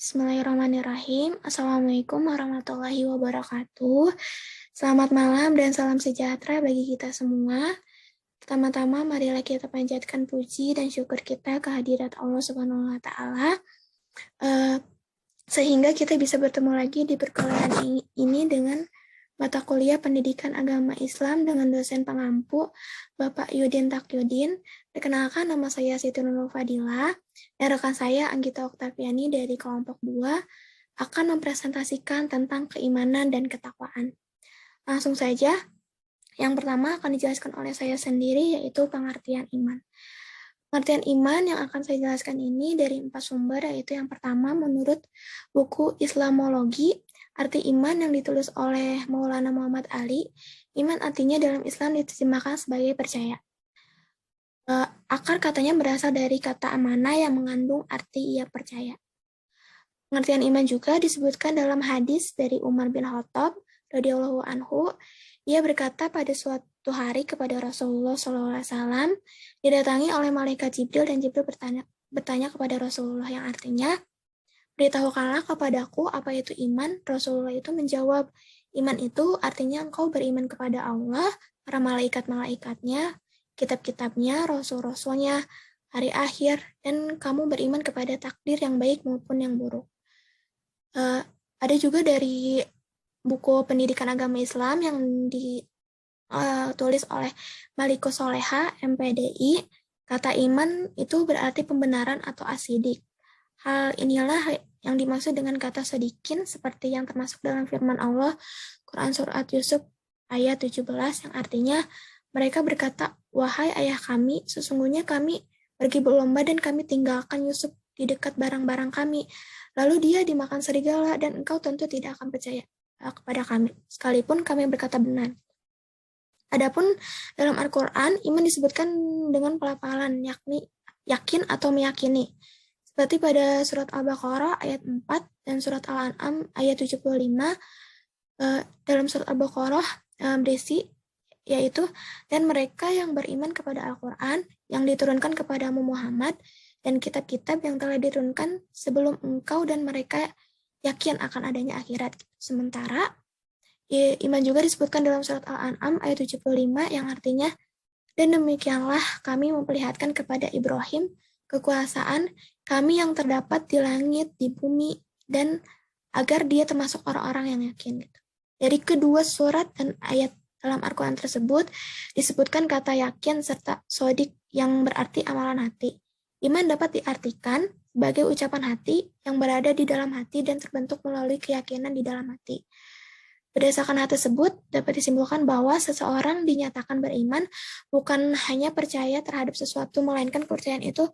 Bismillahirrahmanirrahim. Assalamualaikum warahmatullahi wabarakatuh. Selamat malam dan salam sejahtera bagi kita semua. Pertama-tama, marilah kita panjatkan puji dan syukur kita kehadirat Allah Subhanahu wa Ta'ala, sehingga kita bisa bertemu lagi di perkuliahan ini dengan mata kuliah Pendidikan Agama Islam dengan dosen pengampu Bapak Yudin Takyudin. Perkenalkan, nama saya Siti Nurul Fadilah dan rekan saya Anggita Oktaviani dari kelompok 2 akan mempresentasikan tentang keimanan dan ketakwaan. Langsung saja, yang pertama akan dijelaskan oleh saya sendiri, yaitu pengertian iman. Pengertian iman yang akan saya jelaskan ini dari 4 sumber, yaitu yang pertama menurut buku Islamologi, arti iman yang ditulis oleh Maulana Muhammad Ali. Iman artinya dalam Islam diterjemahkan sebagai percaya. Akar katanya berasal dari kata amanah yang mengandung arti ia percaya. Pengertian iman juga disebutkan dalam hadis dari Umar bin Khattab radhiyallahu anhu. Ia berkata pada suatu hari kepada Rasulullah SAW, didatangi oleh malaikat Jibril dan Jibril bertanya kepada Rasulullah yang artinya, beritahukanlah kepadaku apa itu iman. Rasulullah itu menjawab, iman itu artinya engkau beriman kepada Allah, para malaikat-malaikatnya, kitab-kitabnya, rasul-rasulnya, hari akhir, dan kamu beriman kepada takdir yang baik maupun yang buruk. Ada juga dari buku Pendidikan Agama Islam yang ditulis oleh Malikus Soleha, MPDI, kata iman itu berarti pembenaran atau asidik. Hal inilah yang dimaksud dengan kata sodikin, seperti yang termasuk dalam firman Allah, Quran Surat Yusuf ayat 17, yang artinya, mereka berkata, wahai ayah kami, sesungguhnya kami pergi berlomba dan kami tinggalkan Yusuf di dekat barang-barang kami. Lalu dia dimakan serigala dan engkau tentu tidak akan percaya kepada kami, sekalipun kami berkata benar. Adapun dalam Al-Quran, iman disebutkan dengan pelafalan, yakni yakin atau meyakini. Seperti pada surat Al-Baqarah ayat 4 dan surat Al-An'am ayat 75. Dalam surat Al-Baqarah berisi, yaitu, dan mereka yang beriman kepada Al-Quran yang diturunkan kepadamu Muhammad dan kitab-kitab yang telah diturunkan sebelum engkau dan mereka yakin akan adanya akhirat. Sementara iman juga disebutkan dalam surat Al-An'am ayat 75 yang artinya, dan demikianlah kami memperlihatkan kepada Ibrahim kekuasaan kami yang terdapat di langit, di bumi, dan agar dia termasuk orang-orang yang yakin. Dari kedua surat dan ayat dalam Al-Quran tersebut disebutkan kata yakin serta sodik yang berarti amalan hati. Iman dapat diartikan sebagai ucapan hati yang berada di dalam hati dan terbentuk melalui keyakinan di dalam hati. Berdasarkan hal tersebut, dapat disimpulkan bahwa seseorang dinyatakan beriman bukan hanya percaya terhadap sesuatu, melainkan kepercayaan itu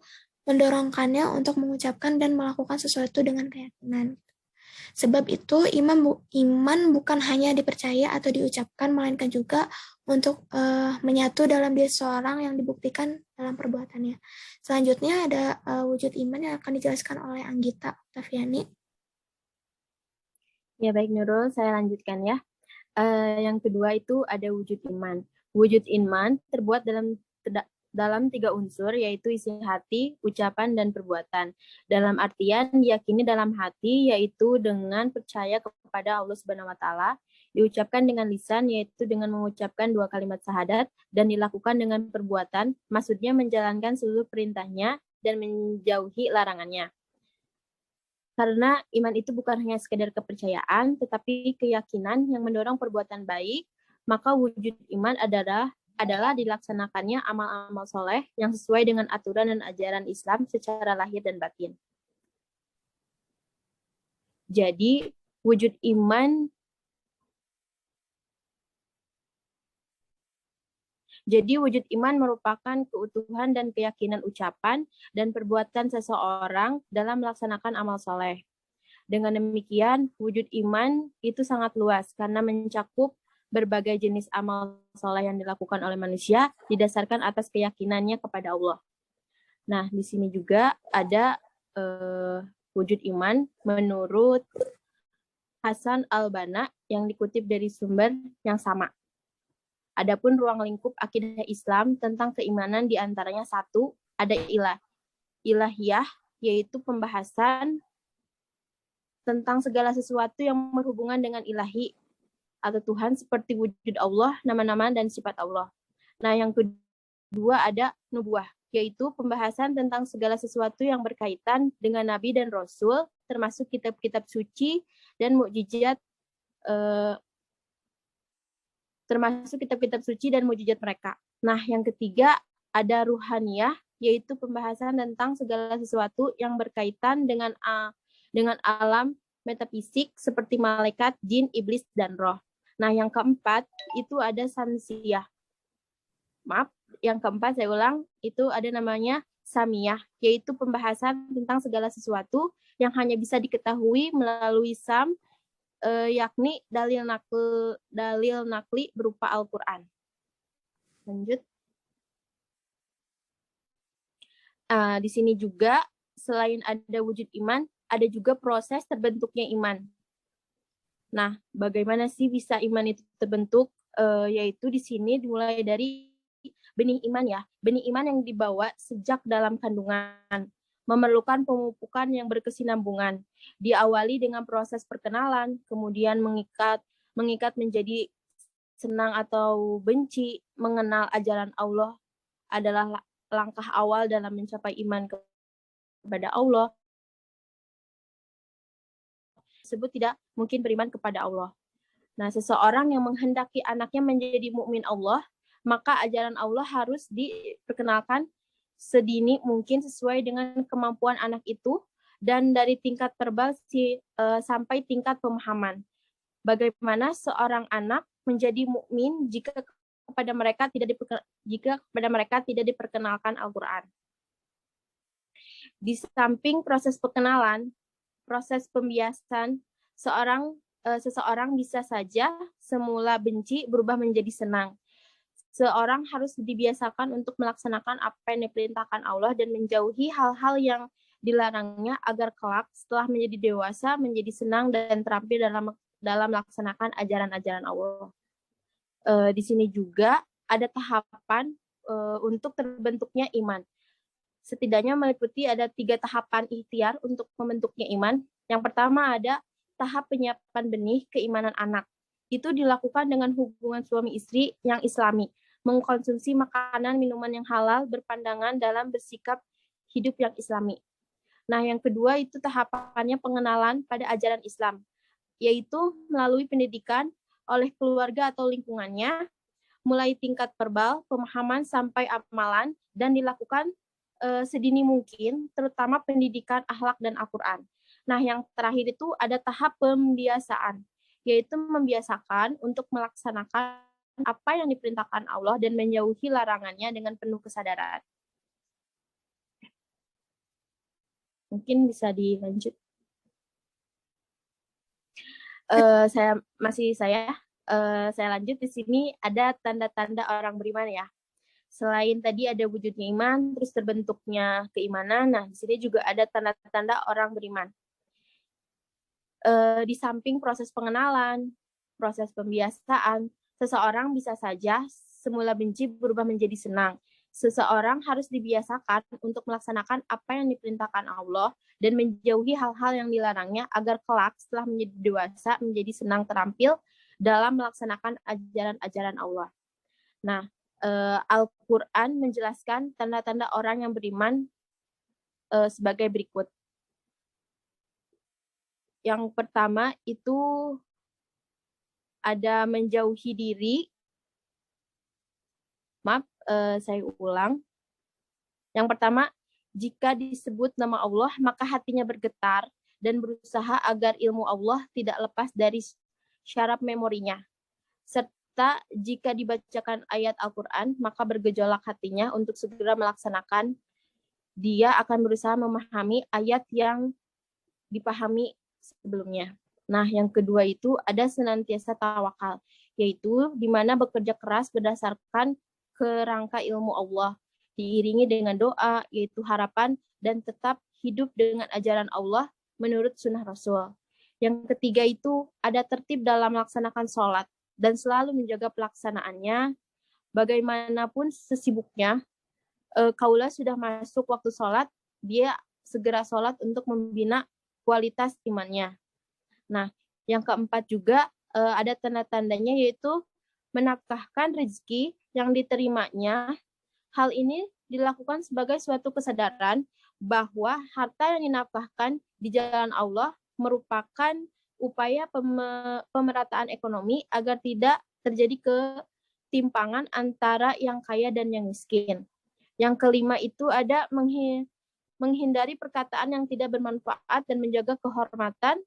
mendorongkannya untuk mengucapkan dan melakukan sesuatu dengan keyakinan. Sebab itu, iman bukan hanya dipercaya atau diucapkan, melainkan juga untuk menyatu dalam diri seseorang yang dibuktikan dalam perbuatannya. Selanjutnya ada wujud iman yang akan dijelaskan oleh Anggita Oktaviani. Ya baik Nurul, saya lanjutkan ya. Yang kedua itu ada wujud iman. Wujud iman terbuat dalam 3 unsur, yaitu isi hati, ucapan, dan perbuatan. Dalam artian diyakini dalam hati, yaitu dengan percaya kepada Allah Subhanahu wa Ta'ala, diucapkan dengan lisan, yaitu dengan mengucapkan 2 kalimat syahadat, dan dilakukan dengan perbuatan, maksudnya menjalankan seluruh perintahnya dan menjauhi larangannya. Karena iman itu bukan hanya sekedar kepercayaan, tetapi keyakinan yang mendorong perbuatan baik, maka wujud iman adalah dilaksanakannya amal-amal soleh yang sesuai dengan aturan dan ajaran Islam secara lahir dan batin. Jadi, wujud iman merupakan keutuhan dan keyakinan ucapan dan perbuatan seseorang dalam melaksanakan amal soleh. Dengan demikian, wujud iman itu sangat luas karena mencakup berbagai jenis amal soleh yang dilakukan oleh manusia didasarkan atas keyakinannya kepada Allah. Nah, di sini juga ada wujud iman menurut Hasan al-Banna yang dikutip dari sumber yang sama. Adapun ruang lingkup akidah Islam tentang keimanan diantaranya 1, ada ilahiyah, yaitu pembahasan tentang segala sesuatu yang berhubungan dengan ilahi atau Tuhan seperti wujud Allah, nama-nama dan sifat Allah. Nah, yang kedua ada nubuah, yaitu pembahasan tentang segala sesuatu yang berkaitan dengan nabi dan rasul, termasuk kitab-kitab suci dan mukjizat mereka. Nah, yang ketiga ada ruhaniyah, yaitu pembahasan tentang segala sesuatu yang berkaitan dengan alam metafisik seperti malaikat, jin, iblis, dan roh. Nah, yang keempat itu ada samsiyah. Maaf, yang keempat saya ulang, itu ada namanya samiyah, yaitu pembahasan tentang segala sesuatu yang hanya bisa diketahui melalui sam, yakni dalil nakli berupa Al-Quran. Lanjut. Di sini juga selain ada wujud iman, ada juga proses terbentuknya iman. Nah, bagaimana sih bisa iman itu terbentuk? Yaitu di sini dimulai dari benih iman ya. Benih iman yang dibawa sejak dalam kandungan, memerlukan pemupukan yang berkesinambungan. Diawali dengan proses perkenalan, kemudian mengikat menjadi senang atau benci. Mengenal ajaran Allah adalah langkah awal dalam mencapai iman kepada Allah. Tersebut tidak mungkin beriman kepada Allah. Nah, seseorang yang menghendaki anaknya menjadi mukmin Allah, maka ajaran Allah harus diperkenalkan sedini mungkin sesuai dengan kemampuan anak itu dan dari tingkat verbal sampai tingkat pemahaman. Bagaimana seorang anak menjadi mukmin jika kepada mereka tidak diperkenalkan Al-Quran. Di samping proses perkenalan, proses pembiasan, seseorang bisa saja semula benci berubah menjadi senang. Seorang harus dibiasakan untuk melaksanakan apa yang diperintahkan Allah dan menjauhi hal-hal yang dilarangnya agar kelak setelah menjadi dewasa menjadi senang dan terampil dalam melaksanakan ajaran-ajaran Allah. Di sini juga ada tahapan untuk terbentuknya iman. Setidaknya meliputi ada 3 tahapan ikhtiar untuk membentuknya iman. Yang pertama ada tahap penyiapan benih keimanan anak. Itu dilakukan dengan hubungan suami istri yang islami, mengkonsumsi makanan minuman yang halal, berpandangan dalam bersikap hidup yang islami. Nah, yang kedua itu tahapannya pengenalan pada ajaran Islam, yaitu melalui pendidikan oleh keluarga atau lingkungannya, mulai tingkat verbal, pemahaman sampai amalan, dan dilakukan sedini mungkin, terutama pendidikan akhlak dan Al-Quran. Nah, yang terakhir itu ada tahap pembiasaan, yaitu membiasakan untuk melaksanakan apa yang diperintahkan Allah dan menjauhi larangannya dengan penuh kesadaran. Mungkin bisa dilanjut. Saya lanjut di sini ada tanda-tanda orang beriman ya. Selain tadi ada wujudnya iman, terus terbentuknya keimanan. Nah, di sini juga ada tanda-tanda orang beriman. Di samping proses pengenalan, proses pembiasaan, seseorang bisa saja semula benci berubah menjadi senang. Seseorang harus dibiasakan untuk melaksanakan apa yang diperintahkan Allah dan menjauhi hal-hal yang dilarangnya agar kelak setelah menjadi dewasa menjadi senang terampil dalam melaksanakan ajaran-ajaran Allah. Nah, Al-Quran menjelaskan tanda-tanda orang yang beriman sebagai berikut. Yang pertama itu ada menjauhi diri. Maaf, saya ulang. Yang pertama, jika disebut nama Allah, maka hatinya bergetar dan berusaha agar ilmu Allah tidak lepas dari syaraf memorinya. Serta jika dibacakan ayat Al-Quran, maka bergejolak hatinya untuk segera melaksanakan. Dia akan berusaha memahami ayat yang dipahami sebelumnya. Nah, yang kedua itu ada senantiasa tawakal, yaitu di mana bekerja keras berdasarkan kerangka ilmu Allah, diiringi dengan doa, yaitu harapan, dan tetap hidup dengan ajaran Allah menurut sunnah Rasul. Yang ketiga itu ada tertib dalam melaksanakan sholat, dan selalu menjaga pelaksanaannya. Bagaimanapun sesibuknya, kaula sudah masuk waktu sholat, dia segera sholat untuk membina kualitas imannya. Nah, yang keempat juga ada tanda-tandanya, yaitu menafkahkan rezeki yang diterimanya. Hal ini dilakukan sebagai suatu kesadaran bahwa harta yang dinafkahkan di jalan Allah merupakan upaya pemerataan ekonomi agar tidak terjadi ketimpangan antara yang kaya dan yang miskin. Yang kelima itu ada menghindari perkataan yang tidak bermanfaat dan menjaga kehormatan.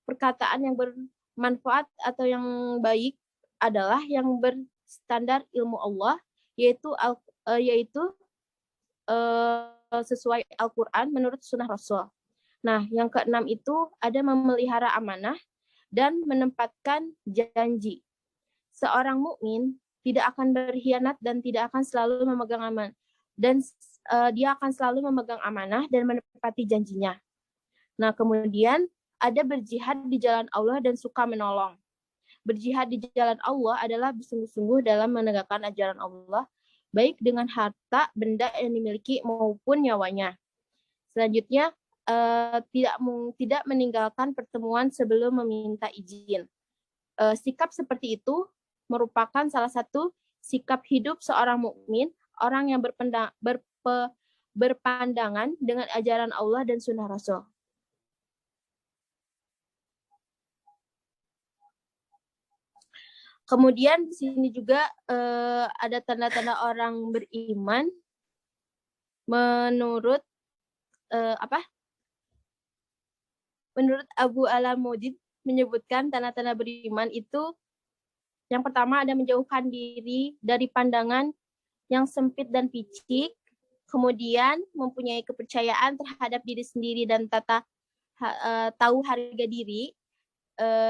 Perkataan yang bermanfaat atau yang baik adalah yang berstandar ilmu Allah, yaitu sesuai Al-Quran menurut sunnah Rasul. Nah, yang keenam itu ada memelihara amanah dan menempatkan janji. Seorang mukmin tidak akan berkhianat dan tidak akan selalu memegang amanah, dan dia akan selalu memegang amanah dan menepati janjinya. Nah, kemudian ada berjihad di jalan Allah dan suka menolong. Berjihad di jalan Allah adalah bersungguh-sungguh dalam menegakkan ajaran Allah, baik dengan harta, benda yang dimiliki maupun nyawanya. Selanjutnya, tidak meninggalkan pertemuan sebelum meminta izin. Sikap seperti itu merupakan salah satu sikap hidup seorang mukmin, orang yang berpandangan dengan ajaran Allah dan sunnah Rasul. Kemudian di sini juga ada tanda-tanda orang beriman menurut menurut Abu Al-Mujid menyebutkan tanda-tanda beriman itu yang pertama ada menjauhkan diri dari pandangan yang sempit dan picik, kemudian mempunyai kepercayaan terhadap diri sendiri dan tahu harga diri.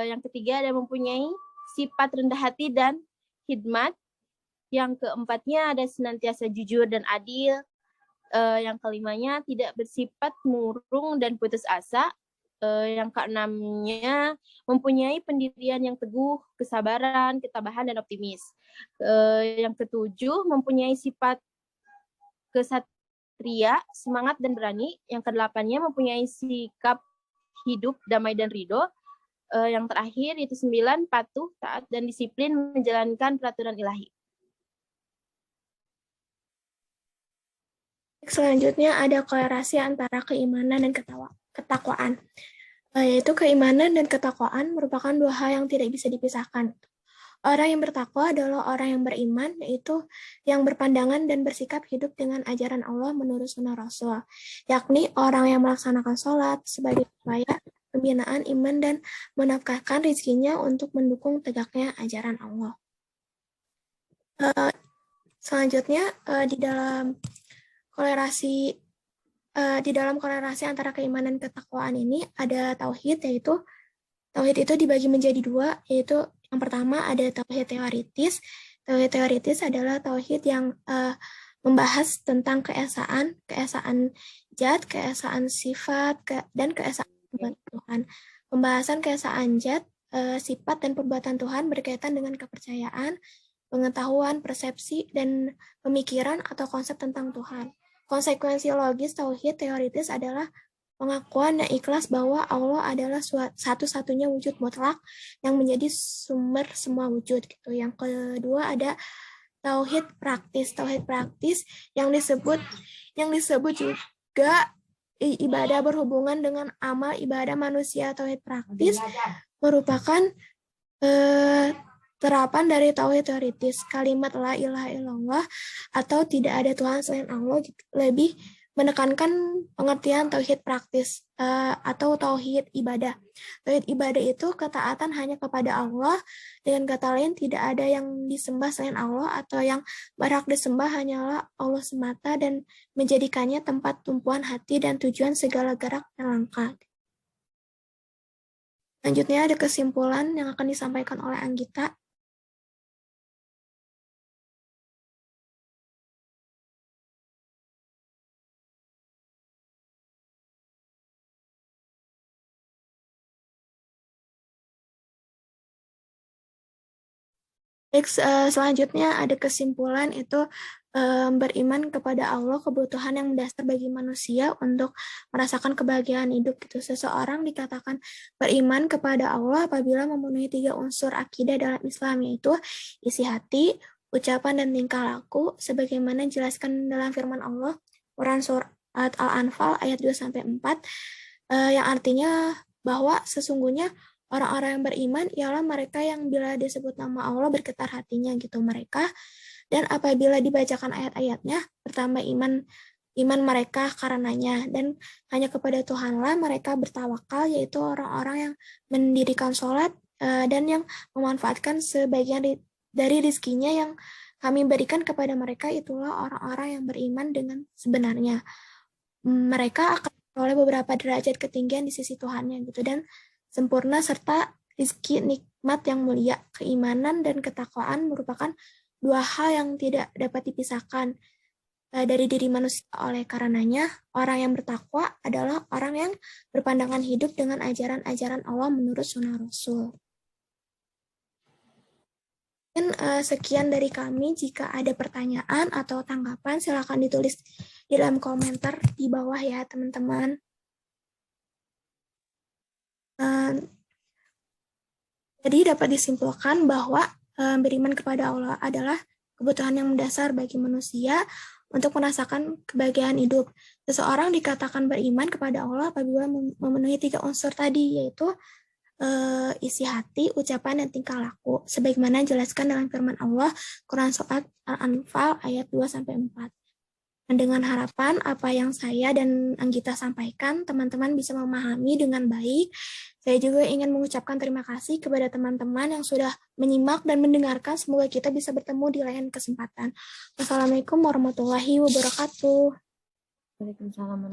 Yang ketiga ada mempunyai sifat rendah hati dan khidmat. Yang keempatnya ada senantiasa jujur dan adil. Yang kelimanya tidak bersifat murung dan putus asa. Yang keenamnya mempunyai pendirian yang teguh, kesabaran, ketabahan, dan optimis. Yang ketujuh mempunyai sifat kesatria, semangat, dan berani. Yang kedelapannya mempunyai sikap hidup damai dan ridho. Yang terakhir itu 9, patuh, taat, dan disiplin menjalankan peraturan ilahi. Selanjutnya ada kolerasi antara keimanan dan ketakwaan. Yaitu keimanan dan ketakwaan merupakan dua hal yang tidak bisa dipisahkan. Orang yang bertakwa adalah orang yang beriman, yaitu yang berpandangan dan bersikap hidup dengan ajaran Allah menurut sunnah Rasul, yakni orang yang melaksanakan sholat sebagai upaya pembinaan iman dan menafkahkan rezekinya untuk mendukung tegaknya ajaran Allah. Selanjutnya di dalam kolerasi antara keimanan dan ketakwaan ini ada tauhid, yaitu tauhid itu dibagi menjadi dua, yaitu yang pertama ada tauhid teoritis. Tauhid teoritis adalah tauhid yang membahas tentang keesaan zat, keesaan sifat, dan keesaan perbuatan Tuhan. Pembahasan keesaan zat, sifat, dan perbuatan Tuhan berkaitan dengan kepercayaan, pengetahuan, persepsi, dan pemikiran atau konsep tentang Tuhan. Konsekuensi logis tauhid teoritis adalah pengakuan yang ikhlas bahwa Allah adalah satu-satunya wujud mutlak yang menjadi sumber semua wujud gitu. Yang kedua ada tauhid praktis. Tauhid praktis yang disebut juga ibadah berhubungan dengan amal ibadah manusia. Tauhid praktis merupakan terapan dari tauhid teoritis. Kalimat la ilaha illallah atau tidak ada Tuhan selain Allah lebih menekankan pengertian tauhid praktis atau tauhid ibadah. Tauhid ibadah itu ketaatan hanya kepada Allah, dengan kata lain tidak ada yang disembah selain Allah atau yang berhak disembah hanyalah Allah semata dan menjadikannya tempat tumpuan hati dan tujuan segala gerak dan langkah. Selanjutnya ada kesimpulan yang akan disampaikan oleh Anggita. Selanjutnya ada kesimpulan itu beriman kepada Allah, kebutuhan yang mendasar bagi manusia untuk merasakan kebahagiaan hidup gitu. Seseorang dikatakan beriman kepada Allah apabila memenuhi 3 unsur akidah dalam Islam, yaitu isi hati, ucapan, dan tingkah laku, sebagaimana dijelaskan dalam firman Allah, Quran Surat Al-Anfal ayat 2-4, yang artinya bahwa sesungguhnya orang-orang yang beriman ialah mereka yang bila disebut nama Allah bergetar hatinya gitu mereka. Dan apabila dibacakan ayat-ayatnya, bertambah iman mereka karenanya. Dan hanya kepada Tuhanlah mereka bertawakal, yaitu orang-orang yang mendirikan sholat dan yang memanfaatkan sebagian dari rizkinya yang kami berikan kepada mereka, itulah orang-orang yang beriman dengan sebenarnya. Mereka akan memperoleh beberapa derajat ketinggian di sisi Tuhannya gitu, dan sempurna serta rizki nikmat yang mulia. Keimanan dan ketakwaan merupakan 2 hal yang tidak dapat dipisahkan dari diri manusia. Oleh karenanya, orang yang bertakwa adalah orang yang berpandangan hidup dengan ajaran-ajaran Allah menurut sunnah Rasul. Dan sekian dari kami. Jika ada pertanyaan atau tanggapan, silakan ditulis di dalam komentar di bawah ya, teman-teman. Jadi dapat disimpulkan bahwa beriman kepada Allah adalah kebutuhan yang mendasar bagi manusia untuk merasakan kebahagiaan hidup. Seseorang dikatakan beriman kepada Allah apabila memenuhi 3 unsur tadi, yaitu isi hati, ucapan, dan tingkah laku, sebagaimana dijelaskan dalam firman Allah, Quran Surat Al-Anfal ayat 2-4. Dan dengan harapan apa yang saya dan Anggita sampaikan, teman-teman bisa memahami dengan baik. Saya juga ingin mengucapkan terima kasih kepada teman-teman yang sudah menyimak dan mendengarkan. Semoga kita bisa bertemu di lain kesempatan. Wassalamualaikum warahmatullahi wabarakatuh. Waalaikumsalam.